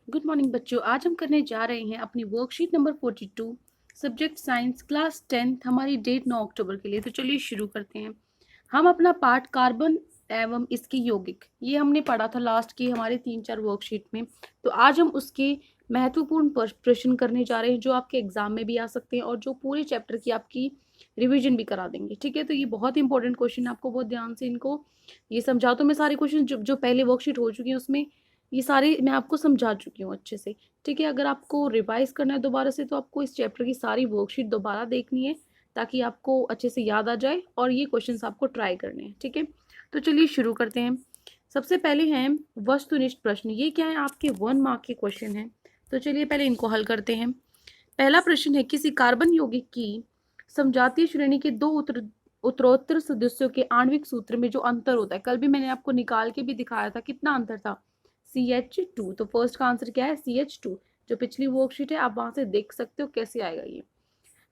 Good morning बच्चों। आज हम करने जा रहे हैं अपनी worksheet number 42 subject science class 10th। हमारी डेट 9 अक्टूबर के लिए। तो चलिए शुरू करते हैं। हम अपना पार्ट कार्बन एवं इसके यौगिक ये हमने पढ़ा था लास्ट की हमारे 3-4 वर्कशीट में। तो आज हम उसके महत्वपूर्ण प्रश्न करने जा रहे हैं जो आपके एग्जाम में भी आ सकते हैं और जो पूरे चैप्टर की आपकी रिवीजन भी करा देंगे। ठीक है, तो ये बहुत इंपॉर्टेंट क्वेश्चन, आपको बहुत ध्यान से इनको ये समझाओ। तो मैं सारे क्वेश्चन जो पहले वर्कशीट हो चुकी है उसमें ये सारे मैं आपको समझा चुकी हूँ अच्छे से। ठीक है, अगर आपको रिवाइज करना है दोबारा से तो आपको इस चैप्टर की सारी वर्कशीट दोबारा देखनी है ताकि आपको अच्छे से याद आ जाए और ये क्वेश्चंस आपको ट्राई करने हैं। ठीक है, तो चलिए शुरू करते हैं। सबसे पहले हैं वस्तुनिष्ठ प्रश्न। ये क्या है, आपके 1 मार्क के क्वेश्चन हैं। तो चलिए पहले इनको हल करते हैं। पहला प्रश्न है, किसी कार्बन यौगिक की समजातीय श्रेणी के दो उत्तरोत्तर सदस्यों के आणविक सूत्र में जो अंतर होता है। कल भी मैंने आपको निकाल के भी दिखाया था कितना अंतर था, CH2। तो फर्स्ट का आंसर क्या है, CH2। जो पिछली वर्कशीट है आप वहां से देख सकते हो कैसे आएगा ये।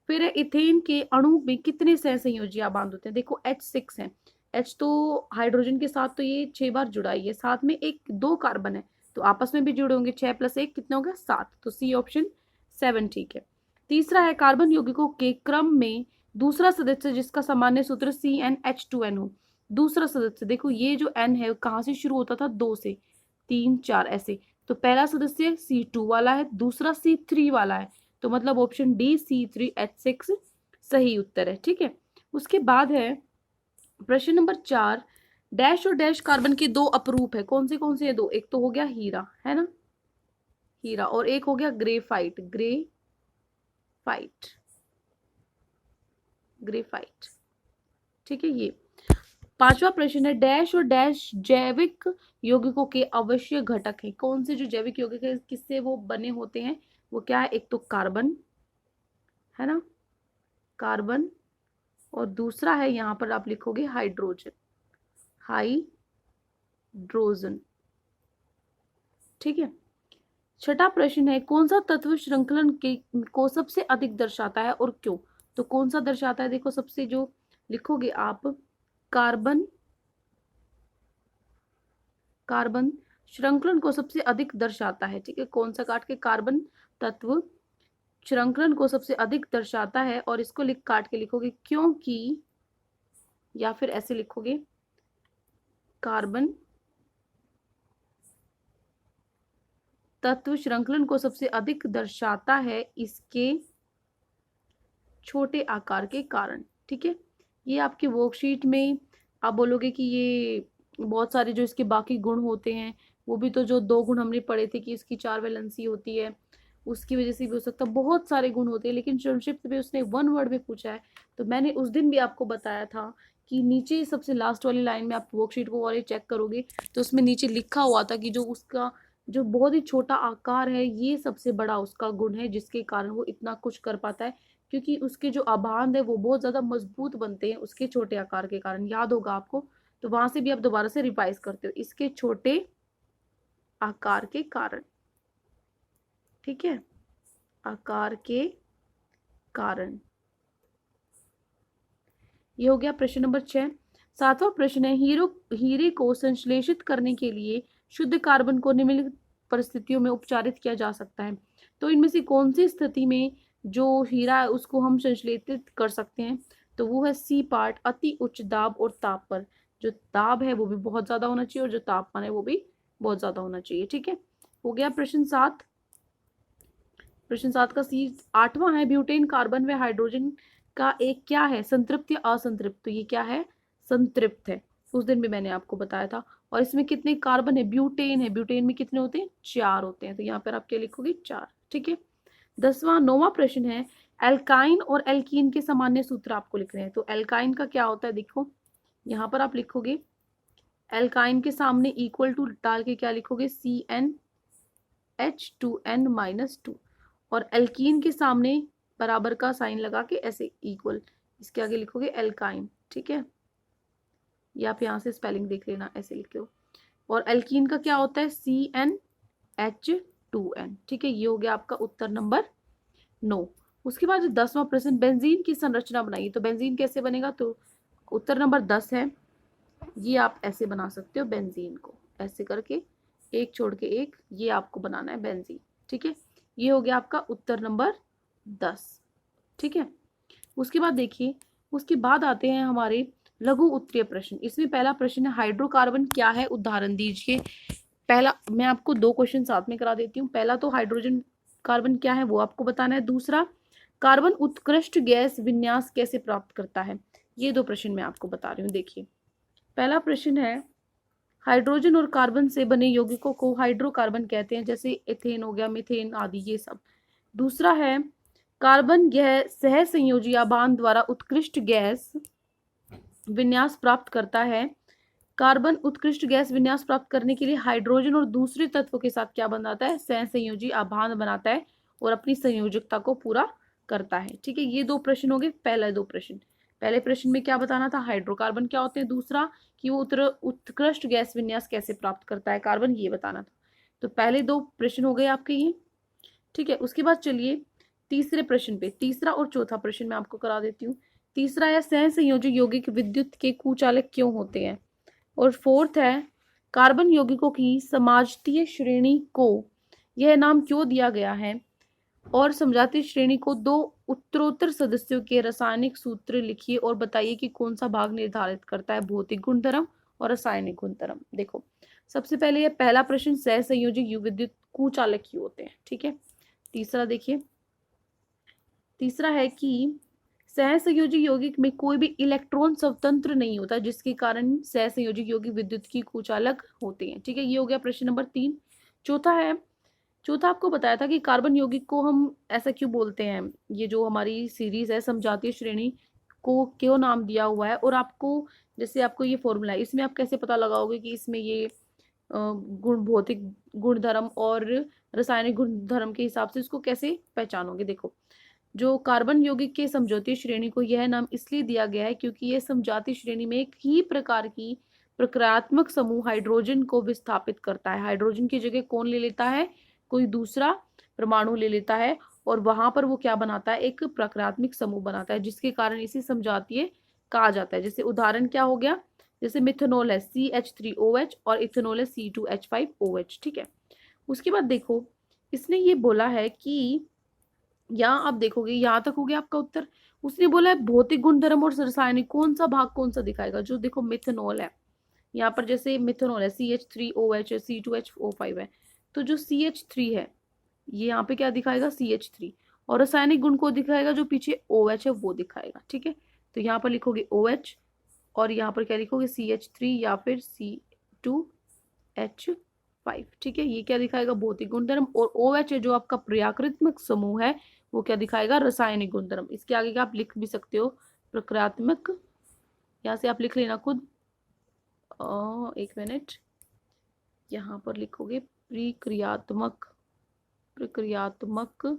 फिर है, इथेन के अणु में कितने सहसंयोजी आबांध होते हैं। देखो H6 है। H तो हाइड्रोजन के साथ तो ये 6 बार जुड़ा ही है, साथ में एक 2 कार्बन है तो आपस में भी जुड़े होंगे। 6 + 1 कितना होगा, 7। तो सी ऑप्शन 7 ठीक है। तीसरा है, कार्बन यौगिकों के क्रम में दूसरा सदस्य जिसका सामान्य सूत्र CnH2n हो। दूसरा सदस्य देखो ये जो N है कहाँ से शुरू होता था, 2 से, 3 4 ऐसे। तो पहला सदस्य C2 वाला है, दूसरा C3 वाला है। तो मतलब ऑप्शन डी C3H6 सही उत्तर है। ठीक है, उसके बाद है प्रश्न नंबर 4। डैश और डैश कार्बन के दो अपरूप है। कौन से है दो, एक तो हो गया हीरा, है ना, हीरा, और एक हो गया ग्रेफाइट। ग्रेफाइट। ठीक है, ये पांचवा प्रश्न है, डैश और डैश जैविक यौगिकों के अवश्य घटक है। कौन से जो जैविक यौगिक है किससे वो बने होते हैं, वो क्या है, एक तो कार्बन है ना, कार्बन, और दूसरा है यहां पर आप लिखोगे हाइड्रोजन, हाइड्रोजन। ठीक है, छठा प्रश्न है, कौन सा तत्व श्रृंखलन के को सबसे अधिक दर्शाता है और क्यों। तो कौन सा दर्शाता है, देखो सबसे जो लिखोगे आप, कार्बन, कार्बन श्रृंखलन को सबसे अधिक दर्शाता है। ठीक है, कौन सा काट के, कार्बन तत्व श्रृंखलन को सबसे अधिक दर्शाता है, और इसको लिख काट के लिखोगे क्योंकि, या फिर ऐसे लिखोगे, कार्बन तत्व श्रृंखलन को सबसे अधिक दर्शाता है इसके छोटे आकार के कारण। ठीक है, ये आपकी वर्कशीट में आप बोलोगे कि ये बहुत सारे जो इसके बाकी गुण होते हैं, वो भी तो जो 2 गुण हमने पढ़े थे कि इसकी 4 वैलेंसी होती है, उसकी वजह से भी हो सकता है। बहुत सारे गुण होते हैं, लेकिन संक्षिप्त में उसने 1 वर्ड में पूछा है। तो मैंने उस दिन भी आपको बताया था कि नीचे सबसे लास्ट वाली लाइन में आप वर्कशीट को और चेक करोगे तो उसमें नीचे लिखा हुआ था कि जो उसका जो बहुत ही छोटा आकार है ये सबसे बड़ा उसका गुण है जिसके कारण वो इतना कुछ कर पाता है, क्योंकि उसके जो आबांध है वो बहुत ज्यादा मजबूत बनते हैं उसके छोटे आकार के कारण। याद होगा आपको, तो वहां से भी आप दोबारा से रिवाइज करते हो, इसके छोटे आकार के कारण। ठीक है, आकार के कारण। ये हो गया प्रश्न नंबर 6। सातवां प्रश्न है, हीरे को संश्लेषित करने के लिए शुद्ध कार्बन को निम्नलिखित परिस्थितियों में उपचारित किया जा सकता है। तो इनमें से कौन सी स्थिति में जो हीरा है उसको हम संश्लेषित कर सकते हैं, तो वो है सी पार्ट, अति उच्च दाब और ताप पर। जो दाब है वो भी बहुत ज्यादा होना चाहिए और जो तापमान है वो भी बहुत ज्यादा होना चाहिए। ठीक है, हो गया प्रश्न 7। प्रश्न 7 का सी 8वां है, ब्यूटेन कार्बन व हाइड्रोजन का एक क्या है, संतृप्त या असंतृप्त। तो ये क्या है, संतृप्त है। उस दिन भी मैंने आपको बताया था। और इसमें कितने कार्बन है, ब्यूटेन है, ब्यूटेन में कितने होते हैं, 4 होते हैं। तो यहाँ पर आप क्या लिखोगे, 4। ठीक है, 9वां प्रश्न है, एल्काइन और एल्कीन के सामान्य सूत्र आपको लिख रहे हैं। तो एल्काइन का क्या होता है, देखो यहाँ पर आप लिखोगे एल्काइन के सामने इक्वल टू डाल के क्या लिखोगे, CnH2n-2, और एल्कीन के सामने बराबर का साइन लगा के ऐसे इक्वल, इसके आगे लिखोगे एल्काइन। ठीक है, या आप यहाँ से स्पेलिंग देख लेना, ऐसे लिख लो। और एल्कीन का क्या होता है, CnH2n। ठीक है, ये हो गया आपका उत्तर नंबर 9। उसके बाद 10वां प्रश्न, बेंजीन की संरचना बनाइए। तो बेंजीन कैसे बनेगा, तो उत्तर नंबर 10 है, ये आप ऐसे बना सकते हो बेंजीन को, ऐसे करके एक छोड़ के एक, ये आपको बनाना है बेंजीन। ठीक है, ये हो गया आपका उत्तर नंबर 10। ठीक है, उसके बाद देखिए, उसके बाद आते हैं हमारे लघु उत्तरीय प्रश्न। इसमें पहला प्रश्न है हाइड्रोकार्बन क्या है, उदाहरण दीजिए। पहला मैं आपको दो क्वेश्चन साथ में करा देती हूँ। पहला तो हाइड्रोजन कार्बन क्या है वो आपको बताना है, दूसरा कार्बन उत्कृष्ट गैस विन्यास कैसे प्राप्त करता है। ये दो प्रश्न मैं आपको बता रही हूँ। देखिए, पहला प्रश्न है हाइड्रोजन और कार्बन से बने यौगिकों को हाइड्रोकार्बन कहते हैं, जैसे एथेन हो गया, मीथेन आदि ये सब। दूसरा है कार्बन यह सह संयोजी आबान द्वारा उत्कृष्ट गैस विन्यास प्राप्त करता है। कार्बन उत्कृष्ट गैस विन्यास प्राप्त करने के लिए हाइड्रोजन और दूसरे तत्वों के साथ क्या बनाता है, सह संयोजी आबान बनाता है और अपनी संयोजकता को पूरा करता है। ठीक है, ये दो प्रश्न हो गए। पहले दो प्रश्न, पहले प्रश्न में क्या बताना था, हाइड्रोकार्बन क्या होते हैं, दूसरा कि वो उत्कृष्ट गैस विन्यास कैसे प्राप्त करता है कार्बन, ये बताना था। तो पहले दो प्रश्न हो गए आपके ये। ठीक है, उसके बाद चलिए तीसरे प्रश्न पे, तीसरा और चौथा प्रश्न मैं आपको करा देती हूँ। तीसरा है सह संयोजक यौगिक विद्युत के कुचालक क्यों होते हैं, और फोर्थ है कार्बन यौगिकों की समाजतीय श्रेणी को यह नाम क्यों दिया गया है, और समजातीय श्रेणी को दो उत्तरोत्तर सदस्यों के रासायनिक सूत्र लिखिए और बताइए कि कौन सा भाग निर्धारित करता है भौतिक गुणधर्म और रासायनिक गुणधर्म। देखो, सबसे पहले ये पहला प्रश्न सह संयोजक विद्युत कुचालक क्यों होते हैं। ठीक है, तीसरा देखिए, तीसरा है कि सहसंयोजी यौगिक में कोई भी इलेक्ट्रॉन स्वतंत्र नहीं होता, जिसके कारण सहसंयोजी यौगिक विद्युत की कुचालक होते हैं। ठीक है, ये हो गया प्रश्न नंबर 3। चौथा है, चौथा आपको बताया था कि कार्बन यौगिक को हम ऐसा क्यों बोलते हैं, ये जो हमारी सीरीज है समजातीय श्रेणी को क्यों नाम दिया हुआ है, और आपको जैसे आपको ये फॉर्मूला है, इसमें आप कैसे पता लगाओगे कि इसमें ये गुण भौतिक गुणधर्म और रासायनिक गुणधर्म के हिसाब से इसको कैसे पहचानोगे। देखो, जो कार्बन यौगिक के समझौतीय श्रेणी को यह नाम इसलिए दिया गया है क्योंकि यह समझौतीय श्रेणी में एक ही प्रकार की प्रक्रियात्मक समूह हाइड्रोजन को विस्थापित करता है। हाइड्रोजन की जगह कौन ले लेता है, कोई दूसरा परमाणु ले लेता है, और वहां पर वो क्या बनाता है, एक प्रक्रियात्मक समूह बनाता है, जिसके कारण इसे समझौतीय कहा जाता है। जैसे उदाहरण क्या हो गया, जैसे मिथेनॉल है CH3OH और इथेनॉल है C2H5OH। ठीक है, उसके बाद देखो, इसने ये बोला है कि यहाँ आप देखोगे, यहाँ तक हो गया आपका उत्तर। उसने बोला है भौतिक गुणधर्म और रासायनिक कौन सा भाग कौन सा दिखाएगा, जो देखो मिथेनॉल है, यहाँ पर जैसे मिथेनॉल है CH3OH है, C2H4 है, तो जो CH3 है ये यहाँ पे क्या दिखाएगा CH3, और रासायनिक गुण को दिखाएगा जो पीछे OH है वो दिखाएगा। ठीक है, तो यहाँ पर लिखोगे OH और यहाँ पर क्या लिखोगे CH3 या फिर C2H5। ठीक है, ये क्या दिखाएगा भौतिक गुणधर्म, और OH है जो आपका प्रक्रियात्मक समूह है वो क्या दिखाएगा रासायनिक गुणधर्म। इसके आगे क्या आप लिख भी सकते हो प्रक्रियात्मक, यहाँ से आप लिख लेना खुद। एक मिनट, यहाँ पर लिखोगे प्रक्रियात्मक, प्रक्रियात्मक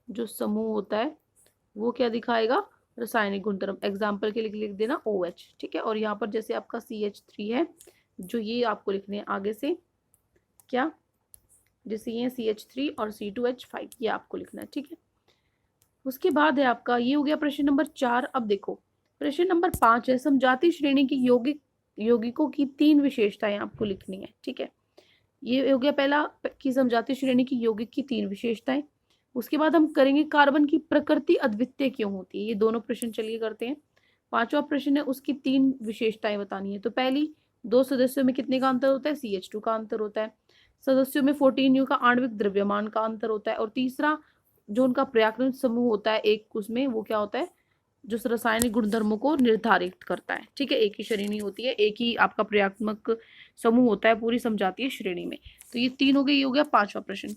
जो समूह होता है वो क्या दिखाएगा रासायनिक गुणधर्म। एग्जाम्पल के लिए लिख देना OH। ठीक है, और यहाँ पर जैसे आपका CH3 है, जो ये आपको लिखने हैं आगे से क्या, जैसे ये CH3 और C2H5 ये आपको लिखना है। ठीक है, उसके बाद है आपका, ये हो गया प्रश्न नंबर 4। अब देखो प्रश्न नंबर 5 है समजातीय श्रेणी की यौगिकों की 3 विशेषताएं आपको लिखनी है। ठीक है, ये हो गया पहला कि समजातीय श्रेणी की यौगिक की 3 विशेषताएं। उसके बाद हम करेंगे कार्बन की प्रकृति अद्वितीय क्यों होती है, ये दोनों प्रश्न चलिए करते हैं। पांचवा प्रश्न है उसकी 3 विशेषताएं बतानी है। तो पहली, दो सदस्यों में कितने का अंतर होता है, CH2 का अंतर होता है। सदस्यों में 14U का आणविक द्रव्यमान का अंतर होता है। और तीसरा, जो उनका पर्याकृत समूह होता है एक, उसमें वो क्या होता है, जो रासायनिक गुणधर्मों को निर्धारित करता है। ठीक है, एक ही श्रेणी होती है, एक ही आपका पर्यात्मक समूह होता है पूरी समजातीय श्रेणी में। तो ये 3 हो गए, ये हो गया 5वां प्रश्न।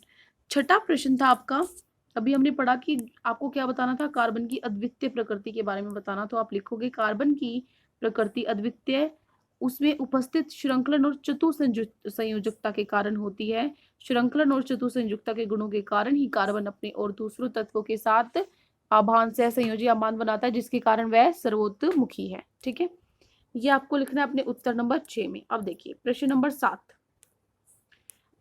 छठा प्रश्न था आपका, अभी हमने पढ़ा कि आपको क्या बताना था, कार्बन की अद्वितीय प्रकृति के बारे में बताना। तो आप लिखोगे कार्बन की प्रकृति अद्वितीय उसमें उपस्थित श्रृंखलन और चतुसंयोजकता के कारण होती है। श्रृंखलन और चतुसंयोजकता के गुणों के कारण ही कार्बन अपने और दूसरों तत्वों के साथ आभान सह संयोजी आभान बनाता है, जिसके कारण वह सर्वोत्मुखी है। ठीक है, ये आपको लिखना है अपने उत्तर नंबर 6 में। अब देखिए प्रश्न नंबर 7,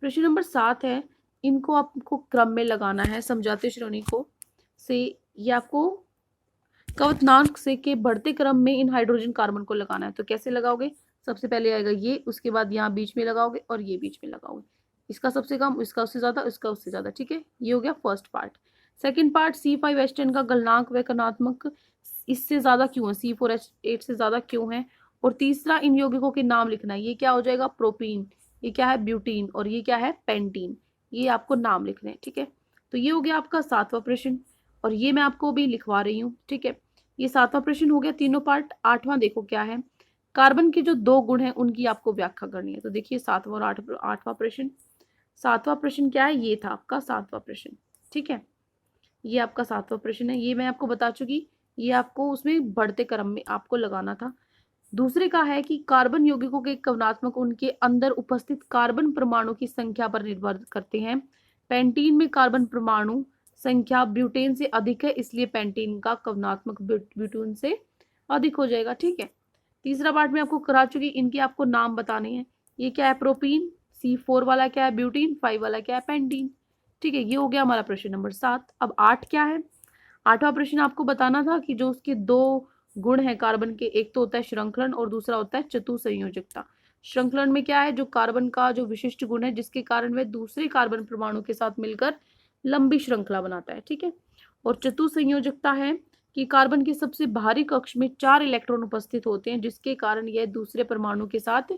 प्रश्न नंबर 7 है, इनको आपको क्रम में लगाना है समजातीय श्रेणी को से, ये आपको क्वथनांक से के बढ़ते क्रम में इन हाइड्रोजन कार्बन को लगाना है। तो कैसे लगाओगे, सबसे पहले आएगा ये, उसके बाद यहाँ बीच में लगाओगे और ये बीच में लगाओगे, इसका सबसे कम, इसका उससे ज़्यादा, इसका उससे ज़्यादा, ठीक है। ये हो गया first part. Second part, C5H10 का गलनांक व कणात्मक इससे ज़्यादा क्यों है, C4H8 से ज़्यादा क्यों है। और तीसरा, इन यौगिकों के नाम लिखना है। ये क्या हो जाएगा, प्रोपीन, ये क्या है, ब्यूटीन, और ये क्या है, पेंटीन। ये आपको नाम लिखने हैं, ठीक है। तो ये हो गया आपका 7वां प्रश्न, और ये मैं आपको भी लिखवा रही हूँ, ठीक है। ये 7वां प्रश्न हो गया, तीनों पार्ट। 8वां देखो क्या है, कार्बन के जो 2 गुण हैं उनकी आपको व्याख्या करनी है। तो देखिए 7वां और 8वां प्रश्न। 7वां प्रश्न क्या है, ये था आपका 7वां प्रश्न, ठीक है। ये आपका 7वां प्रश्न है, ये मैं आपको बता चुकी। ये आपको उसमें बढ़ते क्रम में आपको लगाना था। दूसरे का है कि कार्बन यौगिकों के कवनात्मक उनके अंदर उपस्थित कार्बन परमाणु की संख्या पर निर्भर करते हैं। पेंटीन में कार्बन परमाणु संख्या ब्यूटेन से अधिक है, इसलिए पेंटीन का कवनात्मक ब्यूटेन से अधिक हो जाएगा, ठीक है। तीसरा पार्ट में आपको करा चुकी, इनके आपको नाम बताने हैं। ये क्या है, प्रोपीन। C4 वाला क्या है, ब्यूटीन। 5 वाला क्या है, पेंटीन, ठीक है। ये हो गया हमारा प्रश्न नंबर 7। अब 8 क्या है, 8वां प्रश्न आपको बताना था कि जो उसके 2 गुण है कार्बन के, एक तो होता है श्रृंखलन और दूसरा होता है चतुसंयोजकता। श्रृंखलन में क्या है, जो कार्बन का जो विशिष्ट गुण है जिसके कारण वह दूसरे कार्बन परमाणु के साथ मिलकर लंबी श्रृंखला बनाता है, ठीक है। और चतुसंयोजकता है कि कार्बन के सबसे भारी कक्ष में 4 इलेक्ट्रॉन उपस्थित होते हैं, जिसके कारण यह दूसरे परमाणु के साथ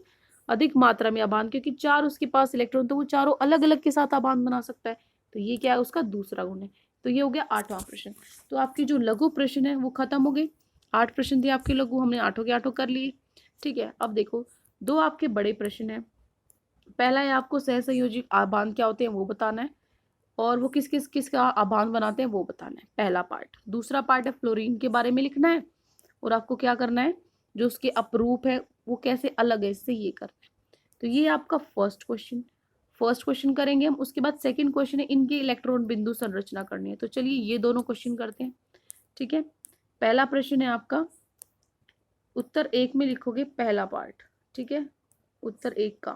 अधिक मात्रा में आबान, क्योंकि 4 उसके पास इलेक्ट्रॉन, तो वो चारों अलग अलग के साथ आबान बना सकता है। तो ये क्या है, उसका दूसरा गुण है। तो ये हो गया 8वां प्रश्न। तो आपके जो लघु प्रश्न है वो खत्म हो गए। 8 प्रश्न थे आपके लघु, हमने 8 के 8 कर लिए, ठीक है। अब देखो 2 आपके बड़े प्रश्न है। पहला है आपको सहसंयोजी आबान क्या होते हैं वो बताना है, और वो किस किस किस का आबान बनाते हैं वो बताना है, पहला पार्ट। दूसरा पार्ट है फ्लोरीन के बारे में लिखना है, और आपको क्या करना है, जो उसके अपरूप है वो कैसे अलग है इससे, ये करना है। तो ये आपका फर्स्ट क्वेश्चन करेंगे हम। उसके बाद सेकंड क्वेश्चन है, इनके इलेक्ट्रॉन बिंदु संरचना करनी है। तो चलिए ये दोनों क्वेश्चन करते हैं, ठीक है। पहला प्रश्न है आपका, उत्तर 1 में लिखोगे पहला पार्ट, ठीक है। उत्तर 1 का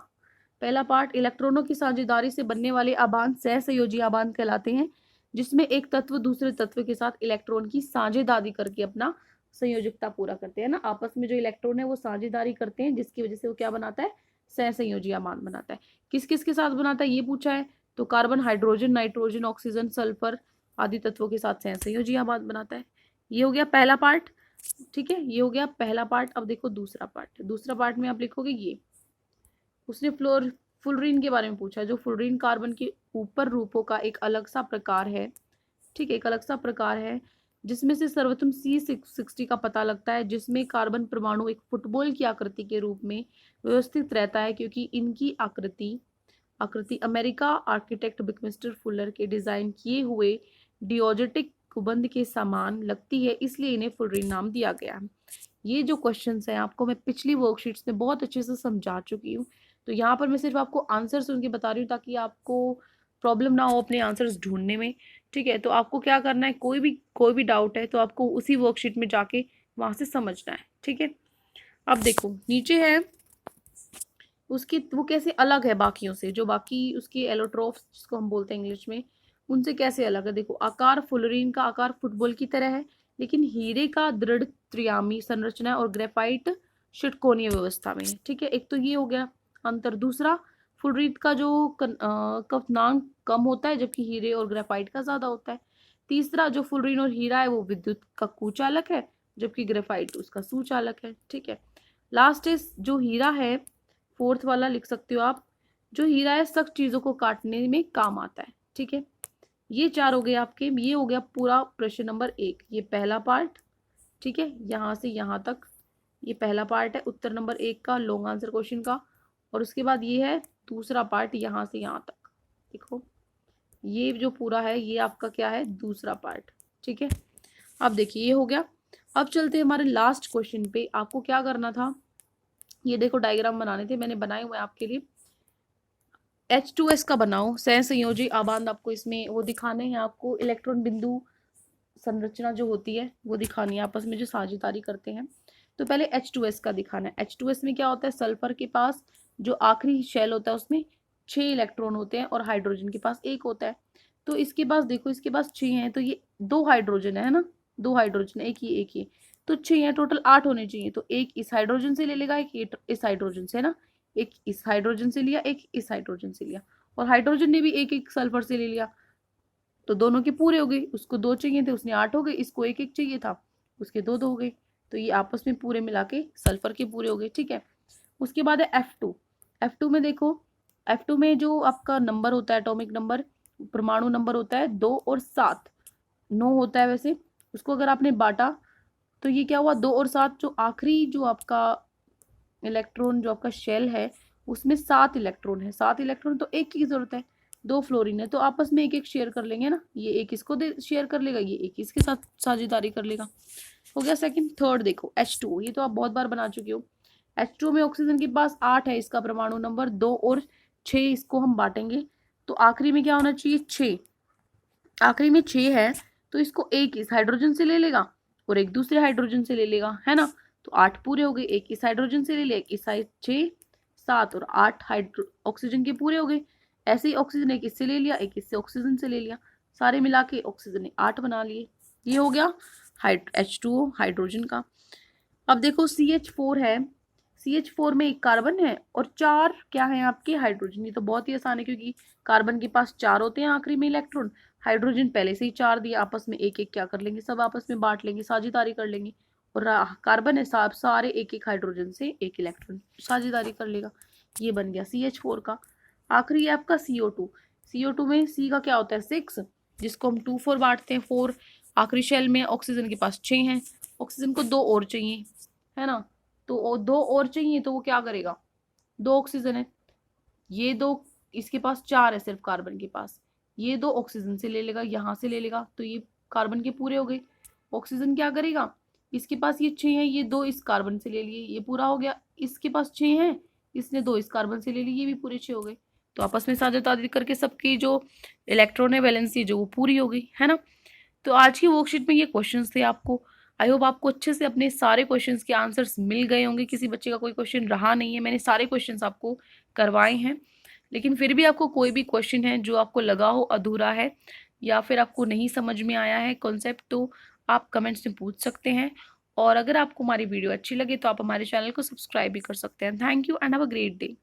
पहला पार्ट, इलेक्ट्रॉनों की साझेदारी से बनने वाले आबान सहसंयोजी आबान कहलाते हैं, जिसमें एक तत्व दूसरे तत्व के साथ इलेक्ट्रॉन की साझेदारी करके अपना संयोजकता पूरा करते हैं ना, आपस में जो इलेक्ट्रॉन है वो साझेदारी करते हैं, जिसकी वजह से वो क्या बनाता है, सहसंयोजी आबान बनाता है। किस किस के साथ बनाता है ये पूछा है, तो carbon, hydrogen, nitrogen, oxygen, sulphur आदि तत्वों के साथ सहसंयोजी आबान बनाता है। ये हो गया पहला पार्ट, ठीक है। ये हो गया पहला पार्ट। अब देखो दूसरा पार्ट। दूसरा पार्ट में आप लिखोगे ये, उसने फुलरीन के बारे में पूछा है, जो फुलरीन कार्बन के ऊपर रूपों का एक अलग सा प्रकार है, ठीक है, एक अलग सा प्रकार है, जिसमें से सर्वोत्तम C60 का पता लगता है, जिसमें कार्बन परमाणु एक फुटबॉल की आकृति के रूप में व्यवस्थित रहता है, क्योंकि इनकी आकृति आकृति अमेरिका आर्किटेक्ट बकमिस्टर फुलर के डिजाइन किए हुए डिओजेटिक गुंबद के समान लगती है, इसलिए इन्हें फुलरीन नाम दिया गया है। ये जो क्वेश्चंस हैं आपको मैं पिछली वर्कशीट्स में बहुत अच्छे से समझा चुकी हूँ, तो यहाँ पर मैं सिर्फ आपको आंसर्स उनके बता रही हूँ ताकि आपको प्रॉब्लम ना हो अपने आंसर्स ढूंढने में, ठीक है। तो आपको क्या करना है, कोई भी डाउट है तो आपको उसी वर्कशीट में जाके वहां से समझना है, ठीक है। अब देखो नीचे है उसकी, वो कैसे अलग है बाकियों से, जो बाकी उसके एलोट्रोफ्स जिसको हम बोलते हैं इंग्लिश में, उनसे कैसे अलग है। देखो आकार, फुलरीन का आकार फुटबॉल की तरह है, लेकिन हीरे का दृढ़ त्रियामी संरचना है और ग्रेफाइट षटकोणीय व्यवस्था में है, ठीक है। एक तो ये हो गया अंतर। दूसरा, फुलरीन का जो क्वथनांक कम होता है, जबकि हीरे और ग्रेफाइट का ज्यादा होता है। तीसरा, जो फुलरीन और हीरा है वो विद्युत का कुचालक है, जबकि ग्रेफाइट उसका सुचालक है, ठीक है। लास्ट है जो हीरा है, फोर्थ वाला लिख सकते हो आप, जो हीरा है सख्त चीजों को काटने में काम आता है, ठीक है। ये 4 हो गए आपके। ये हो गया पूरा प्रश्न नंबर 1, ये पहला पार्ट, ठीक है, यहाँ से यहाँ तक ये पहला पार्ट है उत्तर नंबर 1 का, लॉन्ग आंसर क्वेश्चन का। और उसके बाद ये है दूसरा पार्ट, यहाँ से यहाँ तक देखो, ये जो पूरा है ये आपका क्या है, दूसरा पार्ट, ठीक है। अब देखिए ये हो गया। अब चलते हैं हमारे लास्ट क्वेश्चन पे। आपको क्या करना था, ये देखो डायग्राम बनाने थे, मैंने बनाए हुए आपके लिए। H2S का बनाओ सहसंयोजी आबान, आपको इसमें वो दिखाने हैं, आपको इलेक्ट्रॉन बिंदु संरचना जो होती है वो दिखानी है, आपस में जो साझेदारी करते हैं। तो पहले H2S का दिखाना है। H2S में क्या होता है, सल्फर के पास जो आखिरी शेल होता है उसमें 6 इलेक्ट्रॉन होते हैं और हाइड्रोजन के पास 1 होता है। तो इसके पास देखो, इसके पास 6 हैं, तो ये 2 हाइड्रोजन है ना, 2 हाइड्रोजन, एक ही तो 6 हैं, टोटल 8 होने चाहिए। तो एक इस हाइड्रोजन से ले लेगा, एक इस हाइड्रोजन से, है ना, एक इस हाइड्रोजन से लिया, एक इस हाइड्रोजन से लिया, और हाइड्रोजन ने भी एक एक सल्फर से ले लिया, तो दोनों के पूरे हो गए। उसको 2 चाहिए थे, उसने 8 हो गए, इसको एक एक चाहिए था, उसके 2 हो गए, तो ये आपस में पूरे मिला के सल्फर के पूरे हो गए। ठीक है, उसके बाद है F2। F2 में देखो, F2 में जो आपका नंबर होता है, एटॉमिक नंबर, परमाणु नंबर होता है 2 और 7, 9 होता है वैसे। उसको अगर आपने बांटा तो ये क्या हुआ, 2 और 7, जो आखिरी जो आपका इलेक्ट्रॉन, जो आपका शेल है, उसमें 7 इलेक्ट्रॉन है। 7 इलेक्ट्रॉन तो एक की जरूरत है, 2 फ्लोरीन है, तो आपस में एक एक शेयर कर लेंगे ना, ये एक इसको दे शेयर कर लेगा, ये एक इसके साथ साझेदारी कर लेगा। हो गया सेकंड। थर्ड देखो H2, ये तो आप बहुत बार बना चुके हो। H2 में ऑक्सीजन के पास 8 है, इसका परमाणु नंबर 2 और 6, इसको हम बांटेंगे तो आखिरी में क्या होना चाहिए, 6। आखिरी में 6 है, तो इसको एक इस हाइड्रोजन से ले लेगा और एक दूसरे हाइड्रोजन से ले लेगा, है ना, तो 8 पूरे हो गए। एक इस हाइड्रोजन से ले लिया, एक इस साइड, 6, 7 और 8 हाइड्रो ऑक्सीजन के पूरे हो गए। ऐसे ही ऑक्सीजन एक इससे ले लिया, एक इससे ऑक्सीजन से ले लिया, सारे मिला के ऑक्सीजन ने 8 बना लिए। ये हो गया H2O हाइड्रोजन का। अब देखो CH4 है, CH4 में एक कार्बन है और 4 क्या है आपके हाइड्रोजन। ये तो बहुत ही आसान है, क्योंकि कार्बन के पास 4 होते हैं आखिरी में इलेक्ट्रॉन, हाइड्रोजन पहले से ही 4 दिया, आपस में एक एक क्या कर लेंगे, सब आपस में बांट लेंगे, साझेदारी कर लेंगे, और कार्बन है साहब, सारे एक एक हाइड्रोजन से एक इलेक्ट्रॉन साझेदारी कर लेगा। ये बन गया CH4 का। आखिरी है आपका CO2। CO2 में C का क्या होता है, 6, जिसको हम 2 4 बांटते हैं, 4 आखिरी शेल में। ऑक्सीजन के पास 6 हैं, ऑक्सीजन को 2 और चाहिए, है ना, तो 2 और चाहिए, तो वो क्या करेगा, 2 ऑक्सीजन है, ये 2, इसके पास 4 है सिर्फ कार्बन के पास, ये 2 ऑक्सीजन से ले लेगा, यहाँ से ले लेगा, तो ये कार्बन के पूरे हो गए। ऑक्सीजन क्या करेगा, इसके पास ये 6 है, ये 2 इस कार्बन से ले लिए, ये पूरा हो गया। इसके पास 6 है, इसने 2 इस कार्बन से ले लिए, ये भी पूरे 6 हो गए। तो आपस में साझेदारी करके सबकी जो इलेक्ट्रॉन है वैलेंसी जो वो पूरी हो गई, है ना। तो आज की वर्कशीट में ये क्वेश्चंस थे आपको। आई होप आपको अच्छे से अपने सारे क्वेश्चंस के आंसर्स मिल गए होंगे, किसी बच्चे का कोई क्वेश्चन रहा नहीं है, मैंने सारे क्वेश्चंस आपको करवाए हैं। लेकिन फिर भी आपको कोई भी क्वेश्चन है जो आपको लगा हो अधूरा है या फिर आपको नहीं समझ में आया है कॉन्सेप्ट, तो आप कमेंट्स में पूछ सकते हैं। और अगर आपको हमारी वीडियो अच्छी लगे तो आप हमारे चैनल को सब्सक्राइब भी कर सकते हैं। Thank you and have a great day.